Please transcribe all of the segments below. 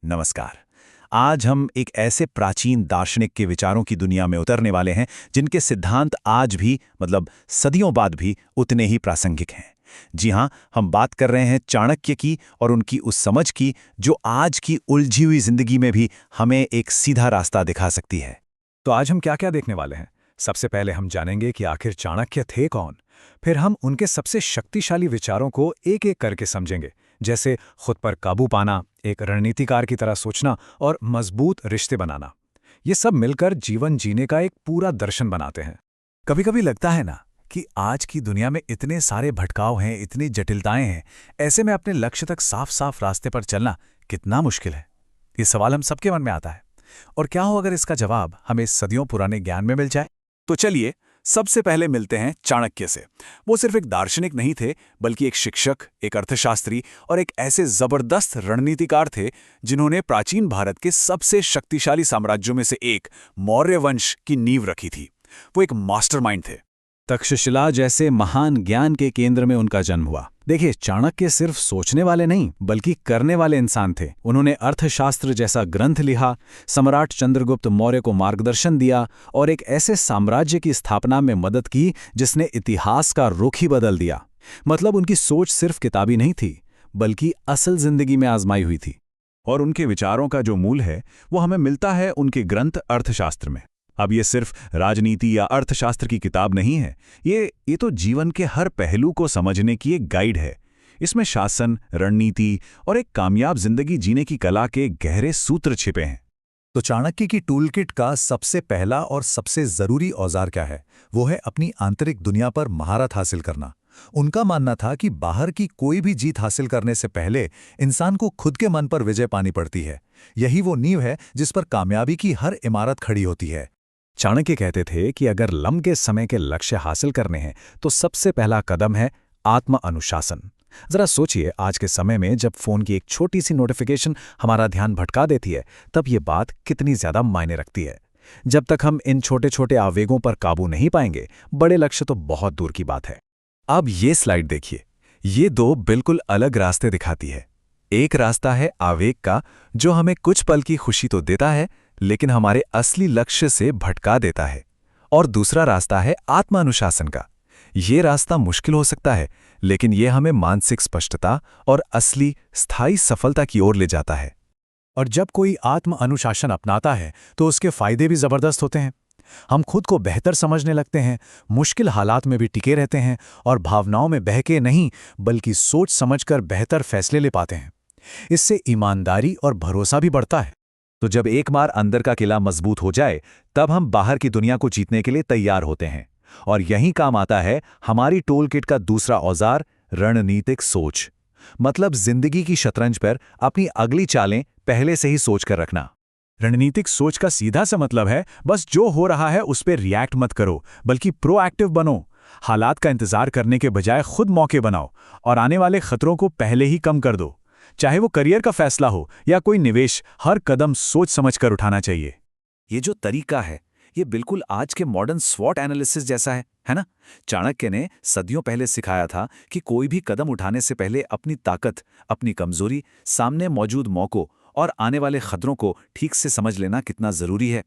नमस्कार। आज हम एक ऐसे प्राचीन दार्शनिक के विचारों की दुनिया में उतरने वाले हैं जिनके सिद्धांत आज भी सदियों बाद भी उतने ही प्रासंगिक हैं। जी हाँ, हम बात कर रहे हैं चाणक्य की और उनकी उस समझ की जो आज की उलझी हुई जिंदगी में भी हमें एक सीधा रास्ता दिखा सकती है। तो आज हम क्या क्या देखने वाले हैं? सबसे पहले हम जानेंगे कि आखिर चाणक्य थे कौन। फिर हम उनके सबसे शक्तिशाली विचारों को एक एक करके समझेंगे, जैसे खुद पर काबू पाना, एक रणनीतिकार की तरह सोचना और मजबूत रिश्ते बनाना। ये सब मिलकर जीवन जीने का एक पूरा दर्शन बनाते हैं। कभी कभी लगता है ना कि आज की दुनिया में इतने सारे भटकाव हैं, इतनी जटिलताएं हैं, ऐसे में अपने लक्ष्य तक साफ साफ रास्ते पर चलना कितना मुश्किल है। ये सवाल हम सबके मन में आता है। और क्या हो अगर इसका जवाब हमें सदियों पुराने ज्ञान में मिल जाए? तो चलिए सबसे पहले मिलते हैं चाणक्य से। वो सिर्फ एक दार्शनिक नहीं थे, बल्कि एक शिक्षक, एक अर्थशास्त्री और एक ऐसे जबरदस्त रणनीतिकार थे जिन्होंने प्राचीन भारत के सबसे शक्तिशाली साम्राज्यों में से एक मौर्य वंश की नींव रखी थी। वो एक मास्टरमाइंड थे। तक्षशिला जैसे महान ज्ञान के केंद्र में उनका जन्म हुआ। देखिए, चाणक्य सिर्फ सोचने वाले नहीं बल्कि करने वाले इंसान थे। उन्होंने अर्थशास्त्र जैसा ग्रंथ लिखा, सम्राट चंद्रगुप्त मौर्य को मार्गदर्शन दिया और एक ऐसे साम्राज्य की स्थापना में मदद की जिसने इतिहास का रुख ही बदल दिया। मतलब उनकी सोच सिर्फ किताबी नहीं थी, बल्कि असल जिंदगी में आजमाई हुई थी। और उनके विचारों का जो मूल है वो हमें मिलता है उनके ग्रंथ अर्थशास्त्र में। अब ये सिर्फ राजनीति या अर्थशास्त्र की किताब नहीं है, ये तो जीवन के हर पहलू को समझने की एक गाइड है। इसमें शासन, रणनीति और एक कामयाब जिंदगी जीने की कला के गहरे सूत्र छिपे हैं। तो चाणक्य की टूलकिट का सबसे पहला और सबसे जरूरी औजार क्या है? वो है अपनी आंतरिक दुनिया पर महारत हासिल करना। उनका मानना था कि बाहर की कोई भी जीत हासिल करने से पहले इंसान को खुद के मन पर विजय पानी पड़ती है। यही वो नींव है जिस पर कामयाबी की हर इमारत खड़ी होती है। चाणक्य कहते थे कि अगर लंबे समय के लक्ष्य हासिल करने हैं तो सबसे पहला कदम है आत्म अनुशासन। जरा सोचिए, आज के समय में जब फोन की एक छोटी सी नोटिफिकेशन हमारा ध्यान भटका देती है, तब ये बात कितनी ज्यादा मायने रखती है। जब तक हम इन छोटे छोटे आवेगों पर काबू नहीं पाएंगे, बड़े लक्ष्य तो बहुत दूर की बात है। अब ये स्लाइड देखिए, ये दो बिल्कुल अलग रास्ते दिखाती है। एक रास्ता है आवेग का, जो हमें कुछ पल की खुशी तो देता है लेकिन हमारे असली लक्ष्य से भटका देता है। और दूसरा रास्ता है आत्मानुशासन का। ये रास्ता मुश्किल हो सकता है, लेकिन ये हमें मानसिक स्पष्टता और असली स्थायी सफलता की ओर ले जाता है। और जब कोई आत्म अनुशासन अपनाता है तो उसके फायदे भी जबरदस्त होते हैं। हम खुद को बेहतर समझने लगते हैं, मुश्किल हालात में भी टिके रहते हैं और भावनाओं में बहके नहीं बल्कि सोच समझकर बेहतर फैसले ले पाते हैं। इससे ईमानदारी और भरोसा भी बढ़ता है। तो जब एक बार अंदर का किला मजबूत हो जाए, तब हम बाहर की दुनिया को जीतने के लिए तैयार होते हैं। और यही काम आता है हमारी टूलकिट का दूसरा औजार, रणनीतिक सोच। मतलब जिंदगी की शतरंज पर अपनी अगली चालें पहले से ही सोच कर रखना। रणनीतिक सोच का सीधा सा मतलब है बस जो हो रहा है उस पर रिएक्ट मत करो, बल्कि प्रोएक्टिव बनो। हालात का इंतजार करने के बजाय खुद मौके बनाओ और आने वाले खतरों को पहले ही कम कर दो। चाहे वो करियर का फैसला हो या कोई निवेश, हर कदम सोच समझकर उठाना चाहिए। ये जो तरीका है, ये बिल्कुल आज के मॉडर्न स्वॉट एनालिसिस जैसा है ना? चाणक्य ने सदियों पहले सिखाया था कि कोई भी कदम उठाने से पहले अपनी ताकत, अपनी कमजोरी, सामने मौजूद मौकों और आने वाले खतरों को ठीक से समझ लेना कितना जरूरी है।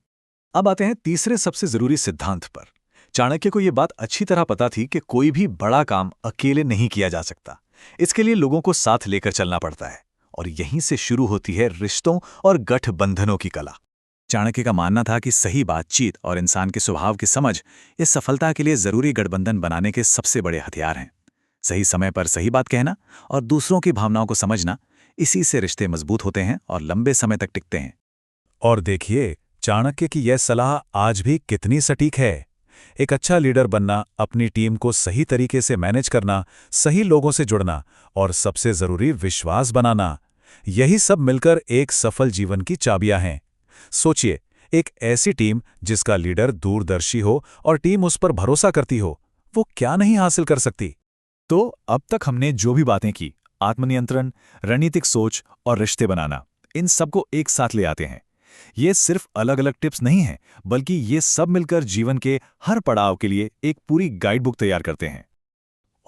अब आते हैं तीसरे सबसे जरूरी सिद्धांत पर। चाणक्य को यह बात अच्छी तरह पता थी कि कोई भी बड़ा काम अकेले नहीं किया जा सकता। इसके लिए लोगों को साथ लेकर चलना पड़ता है। और यहीं से शुरू होती है रिश्तों और गठबंधनों की कला। चाणक्य का मानना था कि सही बातचीत और इंसान के स्वभाव की समझ इस सफलता के लिए जरूरी गठबंधन बनाने के सबसे बड़े हथियार हैं। सही समय पर सही बात कहना और दूसरों की भावनाओं को समझना, इसी से रिश्ते मजबूत होते हैं और लंबे समय तक टिकते हैं। और देखिए, चाणक्य की यह सलाह आज भी कितनी सटीक है। एक अच्छा लीडर बनना, अपनी टीम को सही तरीके से मैनेज करना, सही लोगों से जुड़ना और सबसे जरूरी विश्वास बनाना, यही सब मिलकर एक सफल जीवन की चाबियां हैं। सोचिए, एक ऐसी टीम जिसका लीडर दूरदर्शी हो और टीम उस पर भरोसा करती हो, वो क्या नहीं हासिल कर सकती। तो अब तक हमने जो भी बातें की, आत्मनियंत्रण, रणनीतिक सोच और रिश्ते बनाना, इन सबको एक साथ ले आते हैं। ये सिर्फ अलग अलग टिप्स नहीं हैं, बल्कि ये सब मिलकर जीवन के हर पड़ाव के लिए एक पूरी गाइड बुक तैयार करते हैं।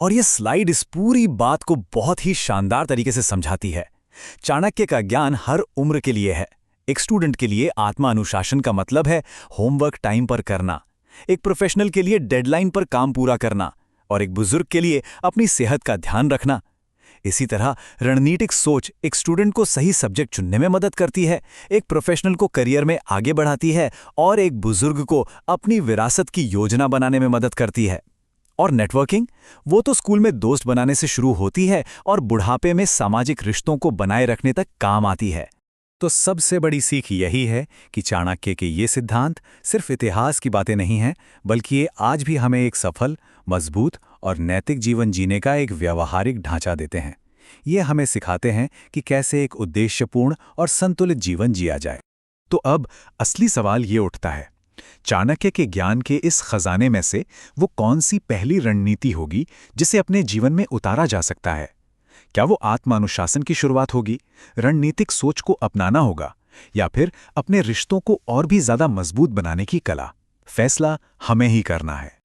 और ये स्लाइड इस पूरी बात को बहुत ही शानदार तरीके से समझाती है। चाणक्य का ज्ञान हर उम्र के लिए है। एक स्टूडेंट के लिए आत्म अनुशासन का मतलब है होमवर्क टाइम पर करना, एक प्रोफेशनल के लिए डेडलाइन पर काम पूरा करना, और एक बुजुर्ग के लिए अपनी सेहत का ध्यान रखना। इसी तरह रणनीतिक सोच एक स्टूडेंट को सही सब्जेक्ट चुनने में मदद करती है, एक प्रोफेशनल को करियर में आगे बढ़ाती है, और एक बुजुर्ग को अपनी विरासत की योजना बनाने में मदद करती है। और नेटवर्किंग, वो तो स्कूल में दोस्त बनाने से शुरू होती है और बुढ़ापे में सामाजिक रिश्तों को बनाए रखने तक काम आती है। तो सबसे बड़ी सीख यही है कि चाणक्य के ये सिद्धांत सिर्फ इतिहास की बातें नहीं हैं, बल्कि ये आज भी हमें एक सफल, मजबूत और नैतिक जीवन जीने का एक व्यावहारिक ढांचा देते हैं। ये हमें सिखाते हैं कि कैसे एक उद्देश्यपूर्ण और संतुलित जीवन जिया जाए। तो अब असली सवाल ये उठता है, चाणक्य के ज्ञान के इस खजाने में से वो कौन सी पहली रणनीति होगी जिसे अपने जीवन में उतारा जा सकता है? क्या वो आत्मानुशासन की शुरुआत होगी, रणनीतिक सोच को अपनाना होगा, या फिर अपने रिश्तों को और भी ज्यादा मजबूत बनाने की कला? फैसला हमें ही करना है।